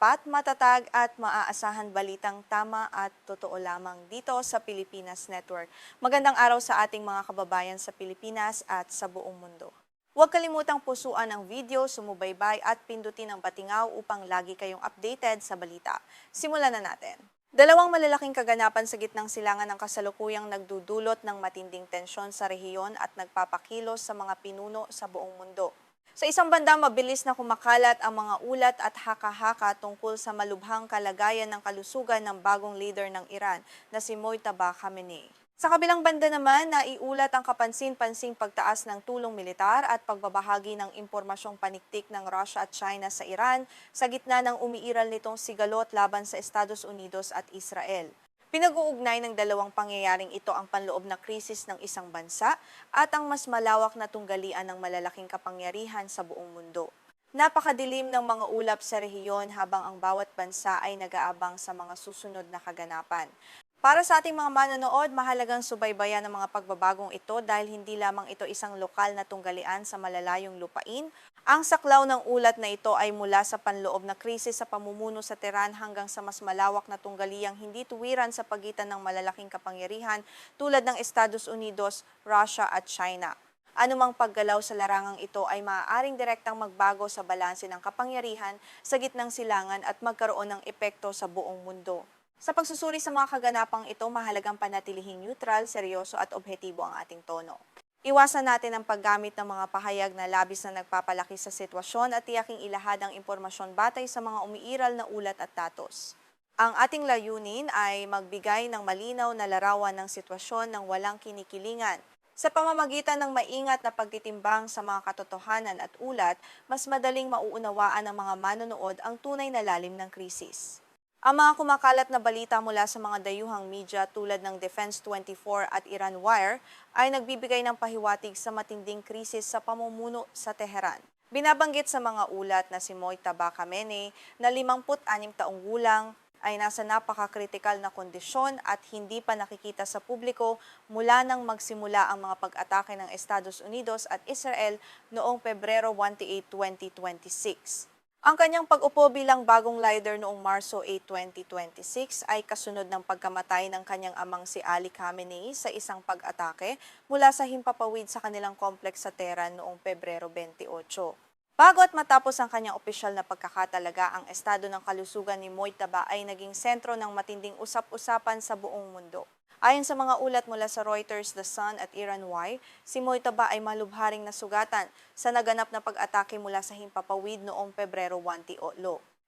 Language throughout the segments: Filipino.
tapat, matatag at maaasahan balitang tama at totoo lamang dito sa Pilipinas Network. Magandang araw sa ating mga kababayan sa Pilipinas at sa buong mundo. Huwag kalimutang pusuan ang video, sumubaybay at pindutin ang batingaw upang lagi kayong updated sa balita. Simulan na natin. Dalawang malalaking kaganapan sa gitnang silangan ng kasalukuyang nagdudulot ng matinding tensyon sa rehiyon at nagpapakilos sa mga pinuno sa buong mundo. Sa isang banda, mabilis na kumakalat ang mga ulat at haka-haka tungkol sa malubhang kalagayan ng kalusugan ng bagong leader ng Iran na si Mojtaba Khamenei. Sa kabilang banda naman, naiulat ang kapansin-pansing pagtaas ng tulong militar at pagbabahagi ng impormasyong paniktik ng Russia at China sa Iran sa gitna ng umiiral nitong sigalot laban sa Estados Unidos at Israel. Pinag-uugnay ng dalawang pangyayaring ito ang panloob na krisis ng isang bansa at ang mas malawak na tunggalian ng malalaking kapangyarihan sa buong mundo. Napakadilim ng mga ulap sa rehiyon habang ang bawat bansa ay nag-aabang sa mga susunod na kaganapan. Para sa ating mga manonood, mahalagang subaybayan ang mga pagbabagong ito dahil hindi lamang ito isang lokal na tunggalian sa malalayong lupain. Ang saklaw ng ulat na ito ay mula sa panloob na krisis sa pamumuno sa Tehran hanggang sa mas malawak na tunggaliang hindi tuwiran sa pagitan ng malalaking kapangyarihan tulad ng Estados Unidos, Russia at China. Anumang paggalaw sa larangang ito ay maaaring direktang magbago sa balanse ng kapangyarihan sa gitnang silangan at magkaroon ng epekto sa buong mundo. Sa pagsusuri sa mga kaganapang ito, mahalagang panatilihing neutral, seryoso at objektibo ang ating tono. Iwasan natin ang paggamit ng mga pahayag na labis na nagpapalaki sa sitwasyon at tiyaking ilahad ang impormasyon batay sa mga umiiral na ulat at datos. Ang ating layunin ay magbigay ng malinaw na larawan ng sitwasyon ng walang kinikilingan. Sa pamamagitan ng maingat na pagtitimbang sa mga katotohanan at ulat, mas madaling mauunawaan ng mga manonood ang tunay na lalim ng krisis. Ang mga kumakalat na balita mula sa mga dayuhang media tulad ng Defense 24 at Iran Wire ay nagbibigay ng pahiwatig sa matinding krisis sa pamumuno sa Tehran. Binabanggit sa mga ulat na si Mojtaba Khamenei na 56 taong gulang ay nasa napakakritikal na kondisyon at hindi pa nakikita sa publiko mula nang magsimula ang mga pag-atake ng Estados Unidos at Israel noong Pebrero 28, 2026. Ang kanyang pag-upo bilang bagong leader noong Marso 8, 2026 ay kasunod ng pagkamatay ng kanyang amang si Ali Khamenei sa isang pag-atake mula sa himpapawid sa kanilang complex sa Tehran noong Pebrero 28. Bago at matapos ang kanyang opisyal na pagkakatalaga, ang estado ng kalusugan ni Mojtaba ay naging sentro ng matinding usap-usapan sa buong mundo. Ayon sa mga ulat mula sa Reuters, The Sun at Iran Wire, si Mojtaba ay malubharing nasugatan sa naganap na pag-atake mula sa himpapawid noong Pebrero 28.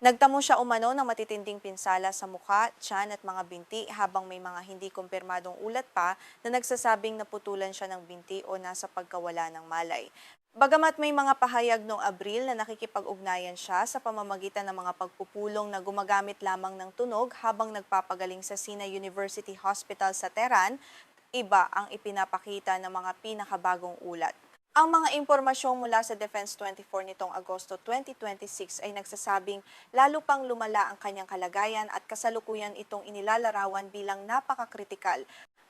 Nagtamo siya umano ng matitinding pinsala sa mukha, tiyan at mga binti habang may mga hindi kumpirmadong ulat pa na nagsasabing naputulan siya ng binti o nasa pagkawala ng malay. Bagamat may mga pahayag noong Abril na nakikipag-ugnayan siya sa pamamagitan ng mga pagpupulong na gumagamit lamang ng tunog habang nagpapagaling sa Sina University Hospital sa Tehran, iba ang ipinapakita ng mga pinakabagong ulat. Ang mga impormasyon mula sa Defense 24 nitong Agosto 2026 ay nagsasabing lalo pang lumala ang kanyang kalagayan at kasalukuyan itong inilalarawan bilang napakakritikal.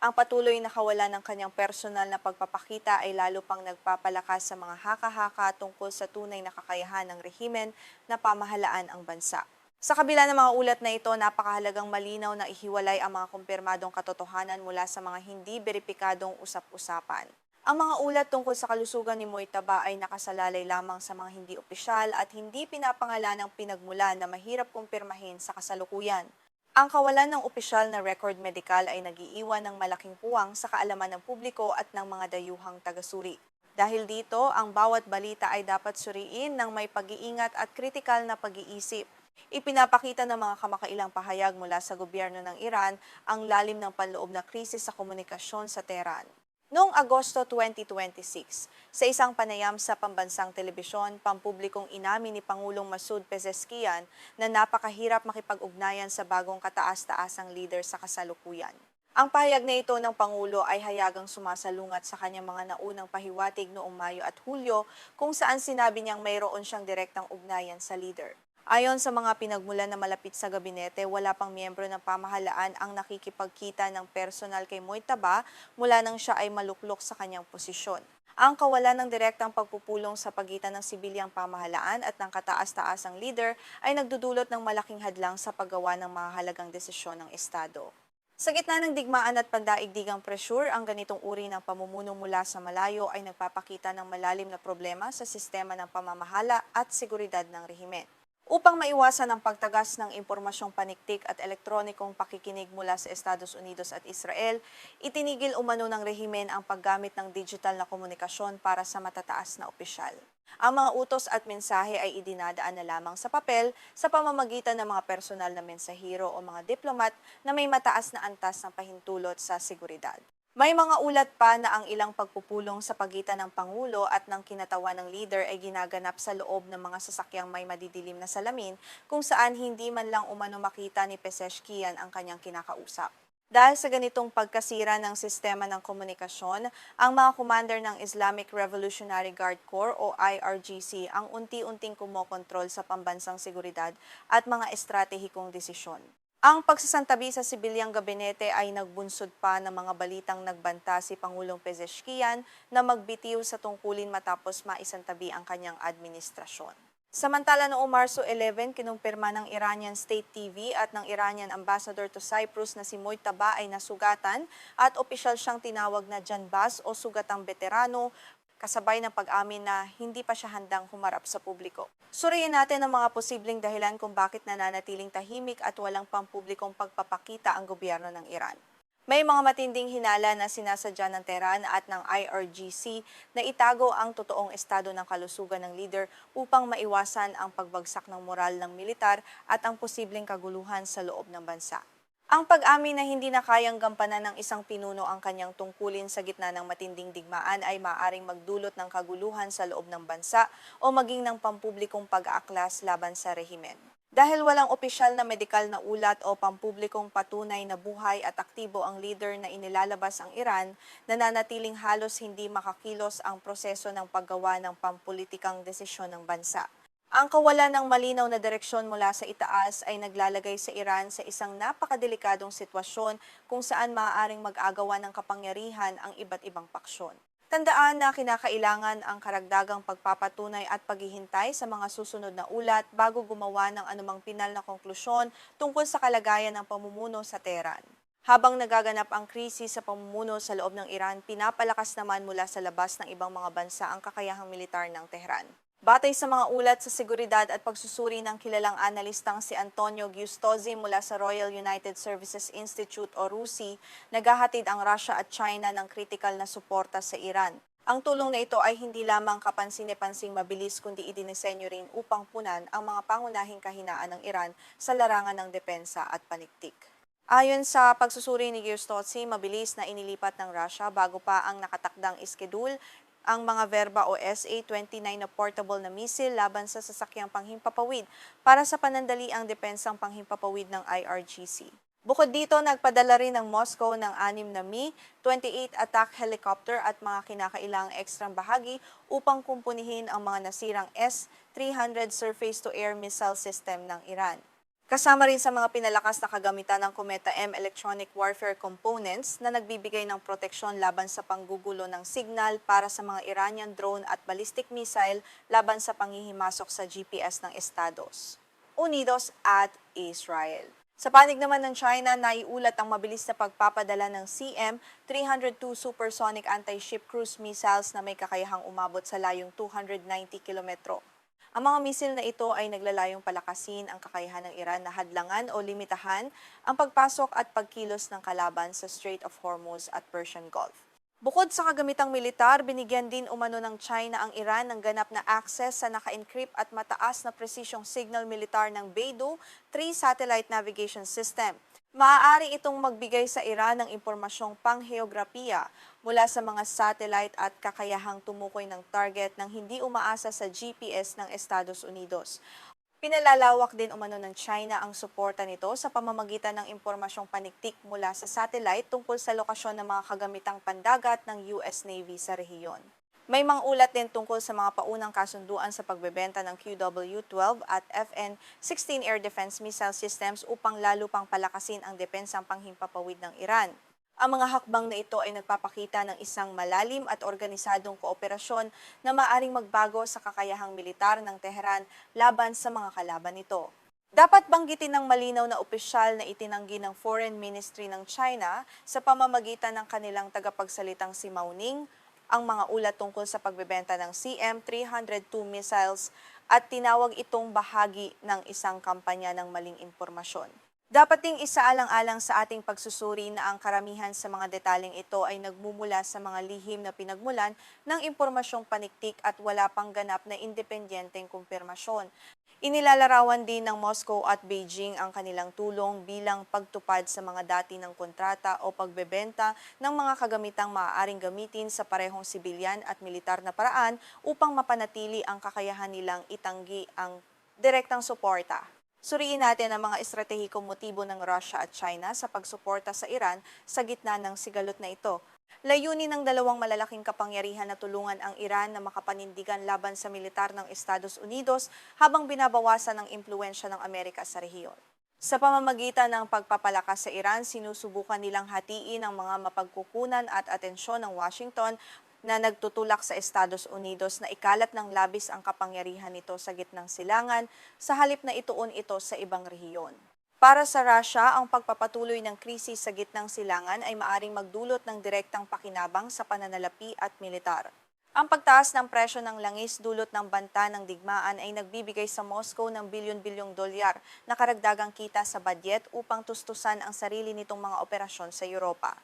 Ang patuloy na kawalan ng kanyang personal na pagpapakita ay lalo pang nagpapalakas sa mga haka-haka tungkol sa tunay na kakayahan ng rehimen na pamahalaan ang bansa. Sa kabila ng mga ulat na ito, napakahalagang malinaw na ihiwalay ang mga kumpirmadong katotohanan mula sa mga hindi beripikadong usap-usapan. Ang mga ulat tungkol sa kalusugan ni Mojtaba ay nakasalalay lamang sa mga hindi opisyal at hindi pinapangalan ng pinagmulan na mahirap kumpirmahin sa kasalukuyan. Ang kawalan ng opisyal na record medikal ay nagiiwan ng malaking puwang sa kaalaman ng publiko at ng mga dayuhang tagasuri. Dahil dito, ang bawat balita ay dapat suriin ng may pag-iingat at kritikal na pag-iisip. Ipinapakita ng mga kamakailang pahayag mula sa gobyerno ng Iran ang lalim ng panloob na krisis sa komunikasyon sa Tehran. Noong Agosto 2026, sa isang panayam sa pambansang telebisyon, pampublikong inamin ni Pangulong Masoud Pezeshkian na napakahirap makipag-ugnayan sa bagong kataas-taasang leader sa kasalukuyan. Ang pahayag na ito ng Pangulo ay hayagang sumasalungat sa kanyang mga naunang pahiwatig noong Mayo at Hulyo kung saan sinabi niyang mayroon siyang direktang ugnayan sa leader. Ayon sa mga pinagmulan na malapit sa gabinete, wala pang miyembro ng pamahalaan ang nakikipagkita ng personal kay Mojtaba mula nang siya ay maluklok sa kanyang posisyon. Ang kawalan ng direktang pagpupulong sa pagitan ng sibilyang pamahalaan at ng kataas-taasang leader ay nagdudulot ng malaking hadlang sa paggawa ng mahalagang desisyon ng Estado. Sa gitna ng digmaan at pandaigdigang presyur, ang ganitong uri ng pamumuno mula sa malayo ay nagpapakita ng malalim na problema sa sistema ng pamamahala at seguridad ng rehimen. Upang maiwasan ang pagtagas ng impormasyong paniktik at elektronikong pakikinig mula sa Estados Unidos at Israel, itinigil umano ng rehimen ang paggamit ng digital na komunikasyon para sa matataas na opisyal. Ang mga utos at mensahe ay idinadaan na lamang sa papel sa pamamagitan ng mga personal na mensahero o mga diplomat na may mataas na antas ng pahintulot sa seguridad. May mga ulat pa na ang ilang pagpupulong sa pagitan ng Pangulo at ng kinatawan ng leader ay ginaganap sa loob ng mga sasakyang may madidilim na salamin kung saan hindi man lang umano makita ni Pezeshkian ang kanyang kinakausap. Dahil sa ganitong pagkasira ng sistema ng komunikasyon, ang mga commander ng Islamic Revolutionary Guard Corps o IRGC ang unti-unting kumokontrol sa pambansang seguridad at mga estratehikong desisyon. Ang pagsasantabi sa sibilyang gabinete ay nagbunsod pa ng mga balitang nagbanta si Pangulong Pezeshkian na magbitiw sa tungkulin matapos maisantabi ang kanyang administrasyon. Samantala noong Marso 11, kinumpirma ng Iranian State TV at ng Iranian Ambassador to Cyprus na si Mojtaba ay nasugatan at opisyal siyang tinawag na janbaz o sugatang veterano, kasabay ng pag-amin na hindi pa siya handang humarap sa publiko. Suriin natin ang mga posibleng dahilan kung bakit nananatiling tahimik at walang pampublikong pagpapakita ang gobyerno ng Iran. May mga matinding hinala na sinasadya ng Tehran at ng IRGC na itago ang totoong estado ng kalusugan ng leader upang maiwasan ang pagbagsak ng moral ng militar at ang posibleng kaguluhan sa loob ng bansa. Ang pag-amin na hindi na kayang gampanan ng isang pinuno ang kanyang tungkulin sa gitna ng matinding digmaan ay maaaring magdulot ng kaguluhan sa loob ng bansa o maging ng pampublikong pag-aaklas laban sa rehimen. Dahil walang opisyal na medikal na ulat o pampublikong patunay na buhay at aktibo ang leader na inilalabas ang Iran, nananatiling halos hindi makakilos ang proseso ng paggawa ng pampulitikang desisyon ng bansa. Ang kawalan ng malinaw na direksyon mula sa itaas ay naglalagay sa Iran sa isang napakadelikadong sitwasyon kung saan maaaring mag-agawan ng kapangyarihan ang iba't ibang paksyon. Tandaan na kinakailangan ang karagdagang pagpapatunay at paghihintay sa mga susunod na ulat bago gumawa ng anumang pinal na konklusyon tungkol sa kalagayan ng pamumuno sa Tehran. Habang nagaganap ang krisis sa pamumuno sa loob ng Iran, pinapalakas naman mula sa labas ng ibang mga bansa ang kakayahang militar ng Tehran. Batay sa mga ulat sa seguridad at pagsusuri ng kilalang analistang si Antonio Giustozzi mula sa Royal United Services Institute o RUSI, naghahatid ang Russia at China ng kritikal na suporta sa Iran. Ang tulong na ito ay hindi lamang kapansin-pansing mabilis kundi idinisenyo rin upang punan ang mga pangunahing kahinaan ng Iran sa larangan ng depensa at paniktik. Ayon sa pagsusuri ni Giustozzi, mabilis na inilipat ng Russia bago pa ang nakatakdang iskedul ang mga Verba o SA-29 na portable na missile laban sa sasakyang panghimpapawid para sa panandaliang depensang panghimpapawid ng IRGC. Bukod dito, nagpadala rin ng Moscow ng 6 na Mi-28 attack helicopter at mga kinakailangang ekstrang bahagi upang kumpunihin ang mga nasirang S-300 surface-to-air missile system ng Iran. Kasama rin sa mga pinalakas na kagamitan ng Cometa M electronic warfare components na nagbibigay ng proteksyon laban sa panggugulo ng signal para sa mga Iranian drone at ballistic missile laban sa panghihimasok sa GPS ng Estados Unidos at Israel. Sa panig naman ng China, naiulat ang mabilis na pagpapadala ng CM-302 supersonic anti-ship cruise missiles na may kakayahang umabot sa layong 290 kilometro. Ang mga misil na ito ay naglalayong palakasin ang kakayahan ng Iran na hadlangan o limitahan ang pagpasok at pagkilos ng kalaban sa Strait of Hormuz at Persian Gulf. Bukod sa kagamitang militar, binigyan din umano ng China ang Iran ng ganap na access sa naka-encrypt at mataas na presisyong signal militar ng Beidou 3 satellite navigation system. Maaari itong magbigay sa Iran ng impormasyong pangheograpiya mula sa mga satellite at kakayahang tumukoy ng target nang hindi umaasa sa GPS ng Estados Unidos. Pinalalawak din umano ng China ang suporta nito sa pamamagitan ng impormasyong paniktik mula sa satellite tungkol sa lokasyon ng mga kagamitang pandagat ng US Navy sa rehiyon. May mga ulat din tungkol sa mga paunang kasunduan sa pagbebenta ng QW-12 at FN-16 air defense missile systems upang lalo pang palakasin ang depensang panghimpapawid ng Iran. Ang mga hakbang na ito ay nagpapakita ng isang malalim at organisadong kooperasyon na maaring magbago sa kakayahang militar ng Tehran laban sa mga kalaban nito. Dapat banggitin ng malinaw na opisyal na itinanggi ng Foreign Ministry ng China sa pamamagitan ng kanilang tagapagsalitang si Mao Ning ang mga ulat tungkol sa pagbebenta ng CM-302 missiles at tinawag itong bahagi ng isang kampanya ng maling impormasyon. Dapat ding isaalang-alang sa ating pagsusuri na ang karamihan sa mga detaling ito ay nagmumula sa mga lihim na pinagmulan ng impormasyong paniktik at wala pang ganap na independenteng kumpirmasyon. Inilalarawan din ng Moscow at Beijing ang kanilang tulong bilang pagtupad sa mga dati ng kontrata o pagbebenta ng mga kagamitang maaaring gamitin sa parehong sibilyan at militar na paraan upang mapanatili ang kakayahan nilang itanggi ang direktang suporta. Suriin natin ang mga estratehikong motibo ng Russia at China sa pagsuporta sa Iran sa gitna ng sigalot na ito. Layunin ng dalawang malalaking kapangyarihan na tulungan ang Iran na makapanindigan laban sa militar ng Estados Unidos habang binabawasan ang impluensya ng Amerika sa rehiyon. Sa pamamagitan ng pagpapalakas sa Iran, sinusubukan nilang hatiin ang mga mapagkukunan at atensyon ng Washington na nagtutulak sa Estados Unidos na ikalat ng labis ang kapangyarihan nito sa gitnang silangan sa halip na ituon ito sa ibang rehiyon. Para sa Russia, ang pagpapatuloy ng krisis sa gitnang silangan ay maaring magdulot ng direktang pakinabang sa pananalapi at militar. Ang pagtaas ng presyo ng langis dulot ng banta ng digmaan ay nagbibigay sa Moscow ng bilyon-bilyong dolyar na karagdagang kita sa budget upang tustusan ang sarili nitong mga operasyon sa Europa.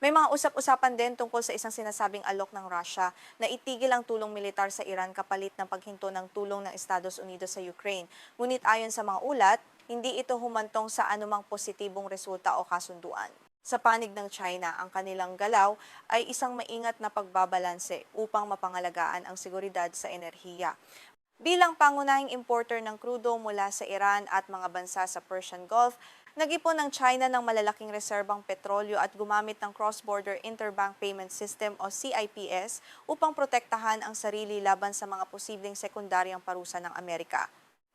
May mga usap-usapan din tungkol sa isang sinasabing alok ng Russia na itigil ang tulong militar sa Iran kapalit ng paghinto ng tulong ng Estados Unidos sa Ukraine. Ngunit ayon sa mga ulat, hindi ito humantong sa anumang positibong resulta o kasunduan. Sa panig ng China, ang kanilang galaw ay isang maingat na pagbabalanse upang mapangalagaan ang seguridad sa enerhiya. Bilang pangunahing importer ng krudo mula sa Iran at mga bansa sa Persian Gulf, nag-ipon ng China ng malalaking reserbang petrolyo at gumamit ng Cross-Border Interbank Payment System o CIPS upang protektahan ang sarili laban sa mga posibleng sekundaryang parusa ng Amerika.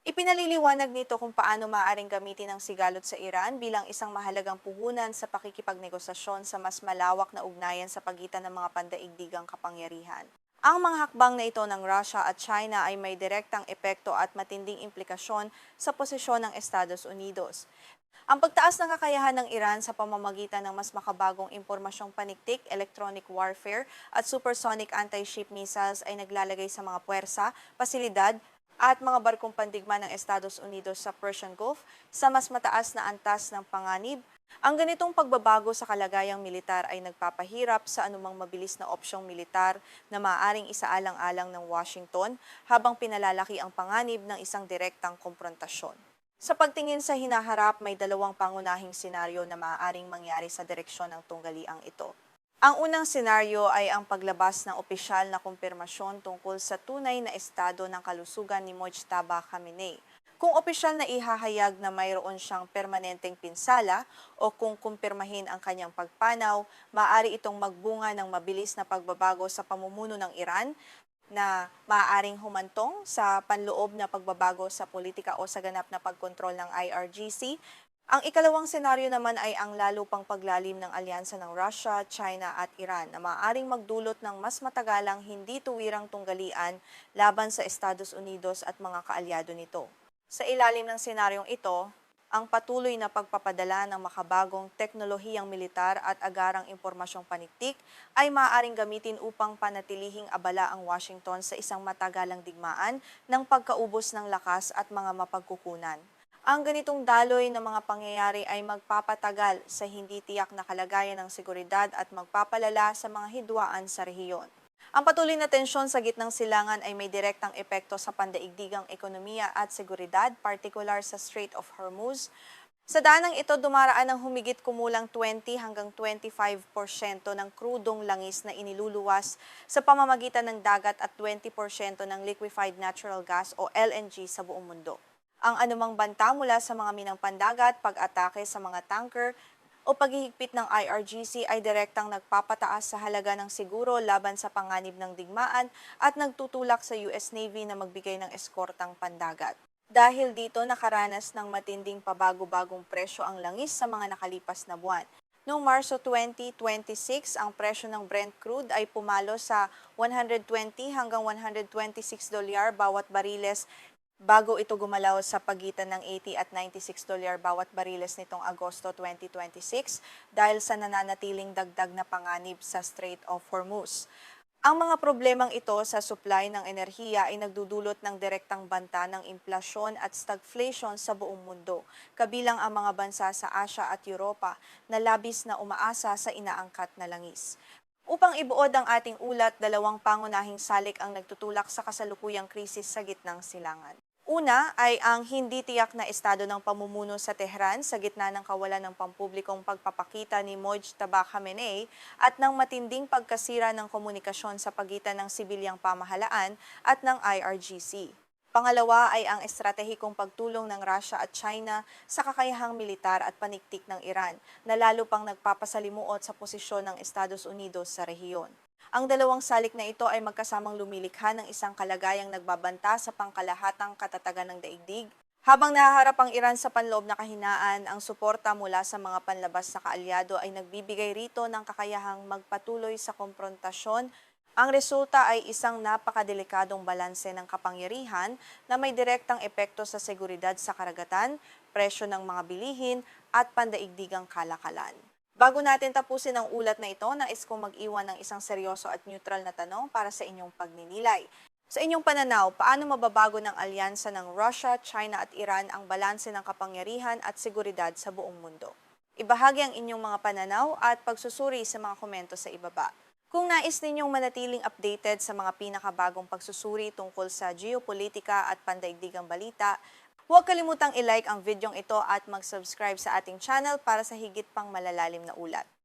Ipinaliliwanag nito kung paano maaaring gamitin ang sigalot sa Iran bilang isang mahalagang puhunan sa pakikipagnegosasyon sa mas malawak na ugnayan sa pagitan ng mga pandaigdigang kapangyarihan. Ang mga hakbang na ito ng Russia at China ay may direktang epekto at matinding implikasyon sa posisyon ng Estados Unidos. Ang pagtaas ng kakayahan ng Iran sa pamamagitan ng mas makabagong impormasyong paniktik, electronic warfare at supersonic anti-ship missiles ay naglalagay sa mga puwersa, pasilidad at mga barkong pandigma ng Estados Unidos sa Persian Gulf sa mas mataas na antas ng panganib. Ang ganitong pagbabago sa kalagayang militar ay nagpapahirap sa anumang mabilis na opsyong militar na maaaring isaalang-alang ng Washington habang pinalalaki ang panganib ng isang direktang komprontasyon. Sa pagtingin sa hinaharap, may dalawang pangunahing senaryo na maaaring mangyari sa direksyon ng tunggaliang ito. Ang unang senaryo ay ang paglabas ng opisyal na kumpirmasyon tungkol sa tunay na estado ng kalusugan ni Mojtaba Khamenei. Kung opisyal na ihahayag na mayroon siyang permanenteng pinsala o kung kumpirmahin ang kanyang pagpanaw, maaari itong magbunga ng mabilis na pagbabago sa pamumuno ng Iran na maaaring humantong sa panloob na pagbabago sa politika o sa ganap na pagkontrol ng IRGC. Ang ikalawang senaryo naman ay ang lalo pang paglalim ng alyansa ng Russia, China at Iran na maaaring magdulot ng mas matagalang hindi tuwirang tunggalian laban sa Estados Unidos at mga kaalyado nito. Sa ilalim ng senaryong ito, ang patuloy na pagpapadala ng makabagong teknolohiyang militar at agarang impormasyong paniktik ay maaaring gamitin upang panatilihing abala ang Washington sa isang matagalang digmaan ng pagkaubos ng lakas at mga mapagkukunan. Ang ganitong daloy ng mga pangyayari ay magpapatagal sa hindi tiyak na kalagayan ng seguridad at magpapalala sa mga hidwaan sa rehiyon. Ang patuloy na tensyon sa gitnang silangan ay may direktang epekto sa pandaigdigang ekonomiya at seguridad, partikular sa Strait of Hormuz. Sa daanang ito, dumaraan ng humigit kumulang 20 hanggang 25% ng krudong langis na iniluluwas sa pamamagitan ng dagat at 20% ng liquefied natural gas o LNG sa buong mundo. Ang anumang banta mula sa mga minang pandagat, pag-atake sa mga tanker o paghihigpit ng IRGC ay direktang nagpapataas sa halaga ng siguro laban sa panganib ng digmaan at nagtutulak sa US Navy na magbigay ng eskortang pandagat. Dahil dito nakaranas ng matinding pabago-bagong presyo ang langis sa mga nakalipas na buwan. Noong Marso 2026, ang presyo ng Brent crude ay pumalo sa 120 hanggang 126 dolyar bawat bariles bago ito gumalaw sa pagitan ng 80 at 96 dolyar bawat bariles nitong Agosto 2026 dahil sa nananatiling dagdag na panganib sa Strait of Hormuz. Ang mga problemang ito sa supply ng enerhiya ay nagdudulot ng direktang banta ng inflasyon at stagflation sa buong mundo, kabilang ang mga bansa sa Asia at Europa na labis na umaasa sa inaangkat na langis. Upang ibuod ang ating ulat, dalawang pangunahing salik ang nagtutulak sa kasalukuyang krisis sa gitnang silangan. Una ay ang hindi tiyak na estado ng pamumuno sa Tehran sa gitna ng kawalan ng pampublikong pagpapakita ni Mojtaba Khamenei at ng matinding pagkasira ng komunikasyon sa pagitan ng sibilyang pamahalaan at ng IRGC. Pangalawa ay ang estratehikong pagtulong ng Russia at China sa kakayahang militar at paniktik ng Iran na lalo pang nagpapasalimuot sa posisyon ng Estados Unidos sa rehiyon. Ang dalawang salik na ito ay magkasamang lumilikha ng isang kalagayang nagbabanta sa pangkalahatang katatagan ng daigdig. Habang nahaharap ang Iran sa panloob na kahinaan, ang suporta mula sa mga panlabas na kaalyado ay nagbibigay rito ng kakayahang magpatuloy sa komprontasyon. Ang resulta ay isang napakadelikadong balanse ng kapangyarihan na may direktang epekto sa seguridad sa karagatan, presyo ng mga bilihin at pandaigdigang kalakalan. Bago natin tapusin ang ulat na ito, nais kong mag-iwan ng isang seryoso at neutral na tanong para sa inyong pagninilay. Sa inyong pananaw, paano mababago ng alyansa ng Russia, China at Iran ang balanse ng kapangyarihan at seguridad sa buong mundo? Ibahagi ang inyong mga pananaw at pagsusuri sa mga komento sa ibaba. Kung nais ninyong manatiling updated sa mga pinakabagong pagsusuri tungkol sa geopolitika at pandaigdigang balita, huwag kalimutang i-like ang videong ito at mag-subscribe sa ating channel para sa higit pang malalalim na ulat.